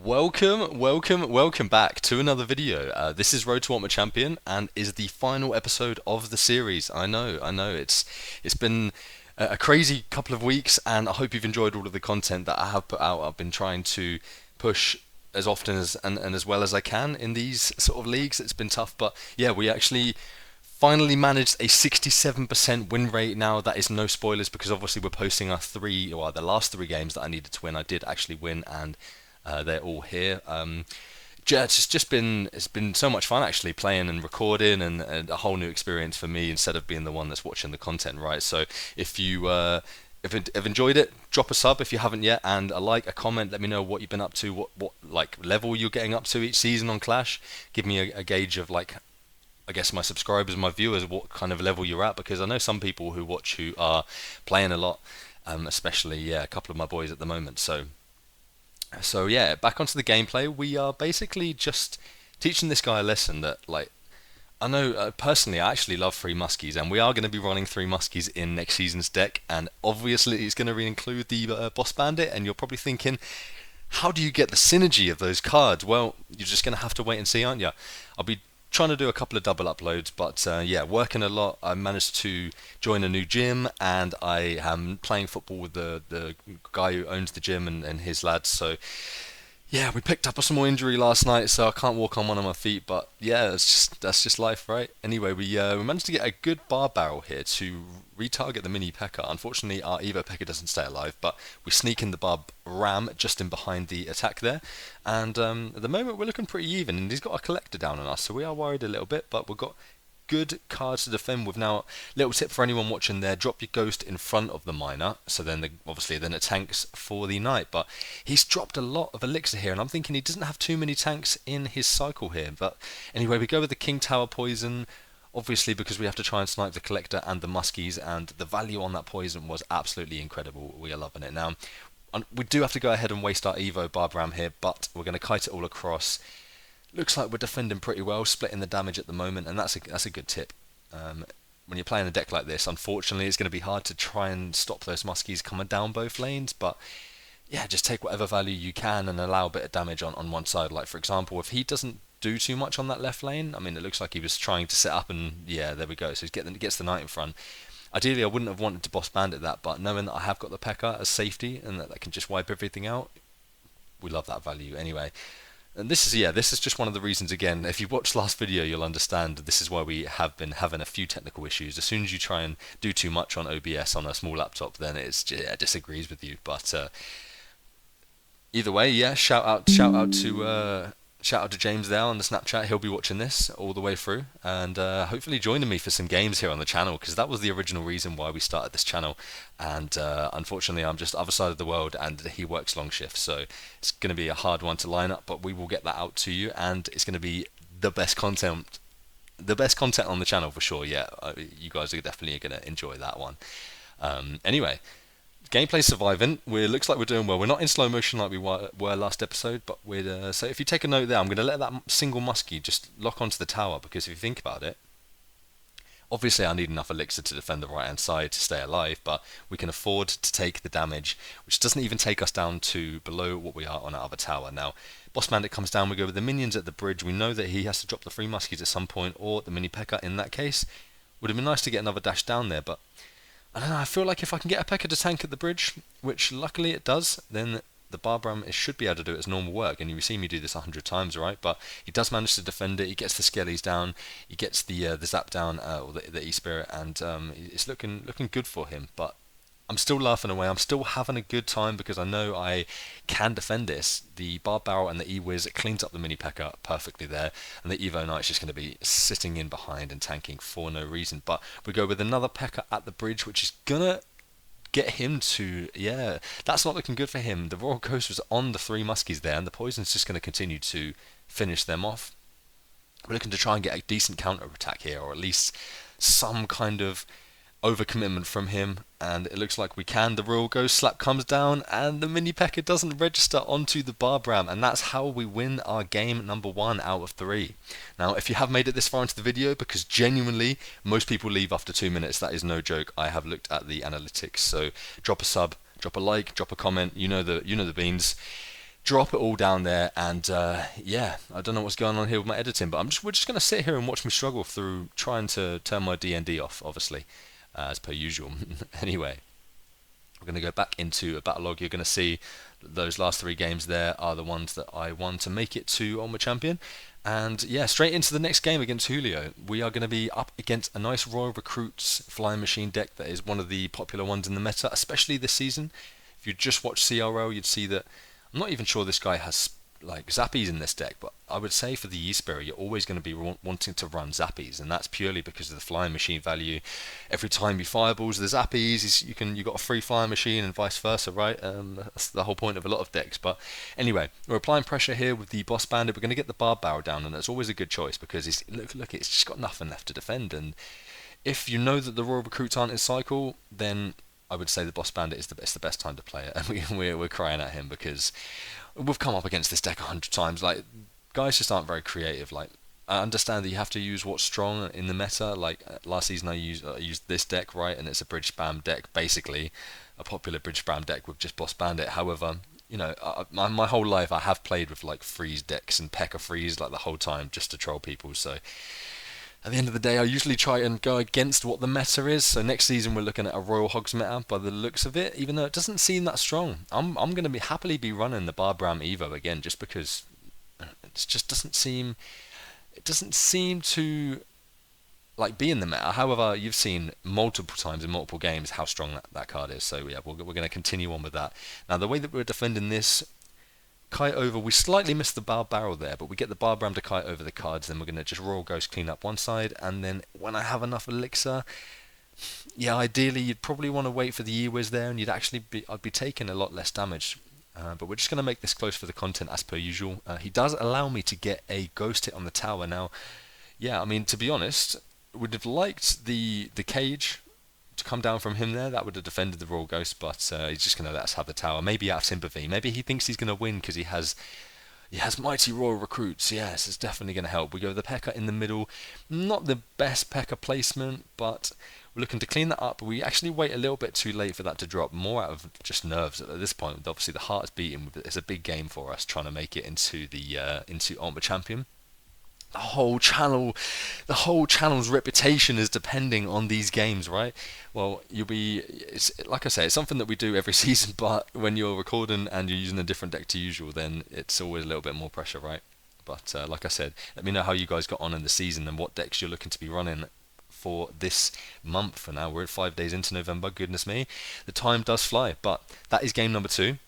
Welcome back to another video. This is Road to Ultimate Champion and is the final episode of the series. I know, it's been a crazy couple of weeks, and I hope you've enjoyed all of the content that I have put out. I've been trying to push as often as and as well as I can in these sort of leagues. It's been tough, but yeah, we actually finally managed a 67% win rate. Now that is no spoilers because obviously we're posting the last three games that I needed to win. I did actually win, and they're all here. Yeah, it's been so much fun actually playing and recording, and a whole new experience for me instead of being the one that's watching the content, right? So if you have enjoyed it, drop a sub if you haven't yet, and a like, a comment. Let me know what you've been up to, what like level you're getting up to each season on Clash. Give me a gauge of, like, I guess, my subscribers, my viewers, what kind of level you're at, because I know some people who watch who are playing a lot, especially, yeah, a couple of my boys at the moment. So yeah, back onto the gameplay. We are basically just teaching this guy a lesson that, like, I know personally I actually love three muskies, and we are going to be running three muskies in next season's deck, and obviously it's going to include the Boss Bandit, and you're probably thinking, how do you get the synergy of those cards? Well, you're just going to have to wait and see, aren't you? I'll be trying to do a couple of double uploads, but yeah, working a lot. I managed to join a new gym, and I am playing football with the guy who owns the gym and his lads. So yeah, we picked up a small injury last night, so I can't walk on one of my feet. But yeah, that's just life, right? Anyway, we managed to get a good bar barrel here to retarget the mini P.E.K.K.A. Unfortunately, our Evo P.E.K.K.A. doesn't stay alive, but we sneak in the barb ram just in behind the attack there. And at the moment, we're looking pretty even, and he's got a collector down on us, so we are worried a little bit. But we've got good cards to defend with now. Little tip for anyone watching there: drop your ghost in front of the miner, so then obviously then it tanks for the knight. But he's dropped a lot of elixir here, and I'm thinking he doesn't have too many tanks in his cycle here. But anyway, we go with the King Tower poison, obviously because we have to try and snipe the collector and the muskies, and the value on that poison was absolutely incredible. We are loving it now. We do have to go ahead and waste our Evo Barbram here, but we're going to kite it all across. Looks like we're defending pretty well, splitting the damage at the moment, and that's a good tip. When you're playing a deck like this, unfortunately, it's going to be hard to try and stop those muskies coming down both lanes, but yeah, just take whatever value you can and allow a bit of damage on one side. Like, for example, if he doesn't do too much on that left lane, I mean, it looks like he was trying to set up, and yeah, there we go. So he gets the knight in front. Ideally, I wouldn't have wanted to boss bandit that, but knowing that I have got the P.E.K.K.A. as safety and that can just wipe everything out, we love that value anyway. And this is just one of the reasons. Again, if you watched last video, you'll understand this is why we have been having a few technical issues. As soon as you try and do too much on OBS on a small laptop, then it disagrees with you. But either way, yeah, shout out to James there on the Snapchat. He'll be watching this all the way through, and hopefully joining me for some games here on the channel, because that was the original reason why we started this channel. And unfortunately, I'm just other side of the world, and he works long shifts, so it's going to be a hard one to line up. But we will get that out to you, and it's going to be the best content on the channel for sure. Yeah, you guys are definitely going to enjoy that one. Anyway, gameplay surviving. Looks like we're doing well. We're not in slow motion like we were last episode, but we're so if you take a note there, I'm going to let that single muskie just lock onto the tower, because if you think about it, obviously I need enough elixir to defend the right hand side to stay alive, but we can afford to take the damage, which doesn't even take us down to below what we are on our other tower. Now, Boss Bandit comes down, we go with the minions at the bridge. We know that he has to drop the three muskies at some point, or the mini P.E.K.K.A. in that case. Would have been nice to get another dash down there, but I don't know, I feel like if I can get a P.E.K.K.A. to tank at the bridge, which luckily it does, then the Barbram should be able to do its normal work. And you've seen me do this 100 times, right? But he does manage to defend it. He gets the Skellies down, he gets the Zap down, or the E-Spirit, and it's looking good for him. But I'm still laughing away. I'm still having a good time because I know I can defend this. The Barb Barrel and the E-Wiz, it cleans up the mini P.E.K.K.A. perfectly there, and the Evo Knight's just going to be sitting in behind and tanking for no reason. But we go with another P.E.K.K.A. at the bridge, which is going to get him to, yeah, that's not looking good for him. The Royal Ghost was on the three muskies there, and the poison's just going to continue to finish them off. We're looking to try and get a decent counter attack here, or at least some kind of overcommitment from him, and it looks like we can. The Royal Ghost slap comes down, and the mini P.E.K.K.A. doesn't register onto the Barbram, and that's how we win our game number 1 out of 3. Now, if you have made it this far into the video, because genuinely most people leave after 2 minutes, that is no joke. I have looked at the analytics, so drop a sub, drop a like, drop a comment. You know the beans. drop it all down there, and yeah, I don't know what's going on here with my editing, but we're just gonna sit here and watch me struggle through trying to turn my D&D off, obviously, as per usual. Anyway, we're going to go back into a battle log. You're going to see those last 3 games there are the ones that I won to make it to Ultimate Champion. And yeah, straight into the next game against Julio. We are going to be up against a nice Royal Recruits Flying Machine deck that is one of the popular ones in the meta, especially this season. If you just watch CRL, you'd see that I'm not even sure this guy has like Zappies in this deck, but I would say for the E-Spirit, you're always going to be wanting to run Zappies, and that's purely because of the flying machine value. Every time you fireballs the Zappies, you got a free flying machine, and vice versa, right? That's the whole point of a lot of decks. But anyway, we're applying pressure here with the Boss Bandit. We're going to get the Barb Barrel down, and that's always a good choice because look, it's just got nothing left to defend. And if you know that the Royal Recruits aren't in cycle, then I would say the Boss Bandit is the best time to play it, and we're crying at him because we've come up against this deck 100 times. Like, guys just aren't very creative. Like, I understand that you have to use what's strong in the meta. Like last season, I used this deck, right, and it's a bridge spam deck, basically a popular bridge spam deck with just Boss Bandit. However, my whole life I have played with like freeze decks and P.E.K.K.A freeze like the whole time just to troll people. So at the end of the day, I usually try and go against what the meta is. So next season we're looking at a Royal Hogs meta by the looks of it, even though it doesn't seem that strong. I'm going to happily be running the Barbram Evo again, just because it just doesn't seem to like be in the meta. However, you've seen multiple times in multiple games how strong that card is. So yeah, we're going to continue on with that. Now the way that we're defending this, kite over, we slightly missed the barrel there, but we get the Barbram to kite over the cards, then we're going to just Royal Ghost clean up one side, and then when I have enough elixir, yeah, ideally you'd probably want to wait for the E-Wiz there, and I'd be taking a lot less damage. But we're just going to make this close for the content as per usual. He does allow me to get a ghost hit on the tower. Now, yeah, I mean, to be honest, would have liked the cage to come down from him there. That would have defended the Royal Ghost, but he's just going to let us have the tower. Maybe out of sympathy. Maybe he thinks he's going to win because he has mighty Royal Recruits. Yes, it's definitely going to help. We go with the P.E.K.K.A in the middle. Not the best P.E.K.K.A placement, but we're looking to clean that up. We actually wait a little bit too late for that to drop, more out of just nerves at this point. Obviously, the heart is beating. It's a big game for us trying to make it into Ultimate Champion. The whole channel's reputation is depending on these games, right? Well, it's like I say, it's something that we do every season, but when you're recording and you're using a different deck to usual, then it's always a little bit more pressure, right? But like I said, let me know how you guys got on in the season and what decks you're looking to be running for this month. For now, we're at 5 days into November. Goodness me, the time does fly. But that is game number 2.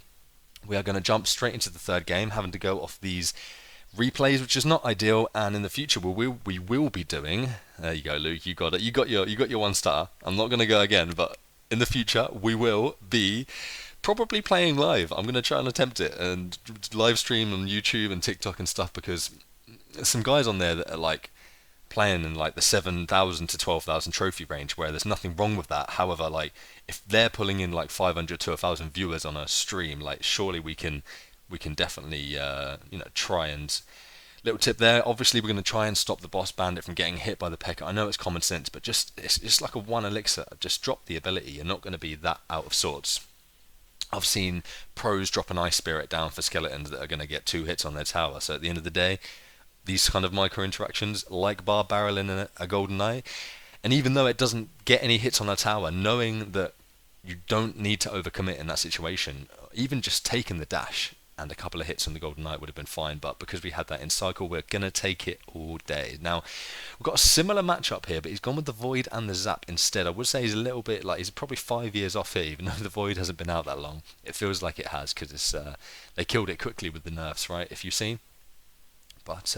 We are going to jump straight into the third game, having to go off these replays, which is not ideal, and in the future we will be doing. There you go, Luke. You got it. You got your 1 star. I'm not going to go again, but in the future we will be probably playing live. I'm going to try and attempt it and live stream on YouTube and TikTok and stuff, because there's some guys on there that are like playing in like the 7,000 to 12,000 trophy range, where there's nothing wrong with that. However, like if they're pulling in like 500 to 1,000 viewers on a stream, like surely we can definitely try and, little tip there, obviously we're going to try and stop the Boss Bandit from getting hit by the P.E.K.K.A. I know it's common sense, but it's just like a 1 elixir. Just drop the ability. You're not going to be that out of sorts. I've seen pros drop an Ice Spirit down for skeletons that are going to get 2 hits on their tower. So at the end of the day, these kind of micro interactions, like Barb Barrel in a Golden Knight, and even though it doesn't get any hits on a tower, knowing that you don't need to overcommit in that situation, even just taking the dash and a couple of hits on the Golden Knight would have been fine, but because we had that in cycle, we're going to take it all day. Now, we've got a similar matchup here, but he's gone with the Void and the Zap instead. I would say he's a little bit, like, he's probably 5 years off here, even though the Void hasn't been out that long. It feels like it has, because they killed it quickly with the nerfs, right, if you've seen. But,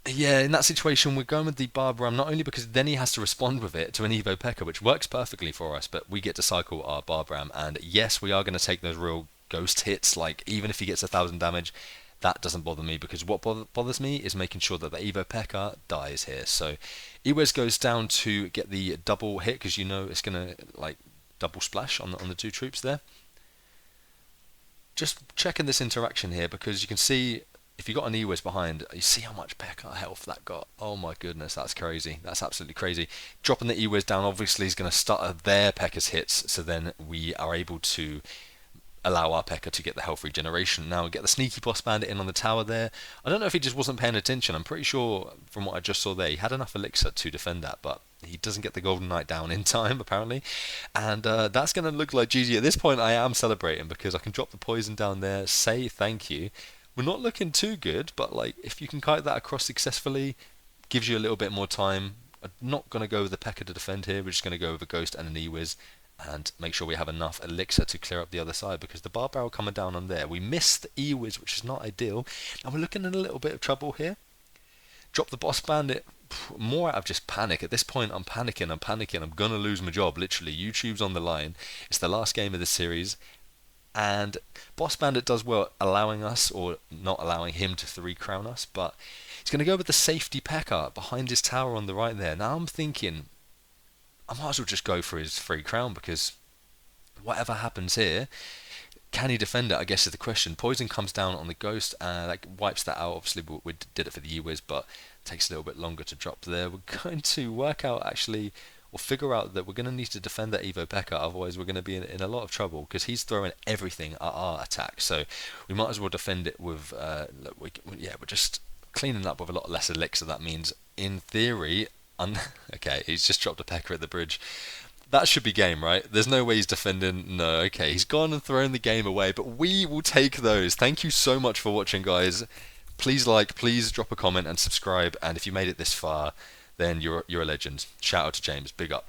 yeah, in that situation, we're going with the Barbram, not only because then he has to respond with it to an Evo P.E.K.K.A, which works perfectly for us, but we get to cycle our Barbram, and yes, we are going to take those real ghost hits. Like, even if he gets 1,000 damage, that doesn't bother me, because what bothers me is making sure that the Evo P.E.K.K.A dies here. So E-Wiz goes down to get the double hit, because you know it's going to like double splash on the 2 troops there. Just checking this interaction here, because you can see if you got an E-Wiz behind, you see how much P.E.K.K.A health that got. Oh my goodness, that's crazy. That's absolutely crazy. Dropping the E-Wiz down obviously is going to stutter their P.E.K.K.A's hits, so then we are able to allow our P.E.K.K.A to get the health regeneration. Now get the sneaky boss bandit in on the tower there. I don't know if he just wasn't paying attention. I'm pretty sure from what I just saw there, he had enough elixir to defend that, but he doesn't get the golden knight down in time apparently, and that's going to look like GG. At this point I am celebrating because I can drop the poison down there, say thank you. We're not looking too good, but like if you can kite that across successfully, gives you a little bit more time. I'm not going to go with the P.E.K.K.A to defend here. We're just going to go with a Ghost and an Ewiz and make sure we have enough elixir to clear up the other side, because the bar barrel coming down on there. We missed the Ewiz, which is not ideal, and we're looking in a little bit of trouble here. Drop the boss bandit, more out of just panic. At this point I'm panicking, I'm going to lose my job, literally. YouTube's on the line. It's the last game of the series, and boss bandit does well allowing us, or not allowing him to 3 crown us, but he's going to go with the safety P.E.K.K.A behind his tower on the right there. Now I'm thinking I might as well just go for his 3 crown, because whatever happens here, can he defend it, I guess is the question. Poison comes down on the Ghost, and that wipes that out. Obviously we did it for the Ewiz, but it takes a little bit longer to drop there. We're going to work out actually, or figure out that we're going to need to defend that Evo P.E.K.K.A, otherwise we're going to be in a lot of trouble, because he's throwing everything at our attack. So we might as well defend it with, we're just cleaning up with a lot less elixir. That means, in theory, okay, he's just dropped a P.E.K.K.A at the bridge. That should be game, right? There's no way he's defending. No, okay, he's gone and thrown the game away, but we will take those. Thank you so much for watching, guys. Please like, please drop a comment and subscribe, and if you made it this far, then you're a legend. Shout out to James, big up.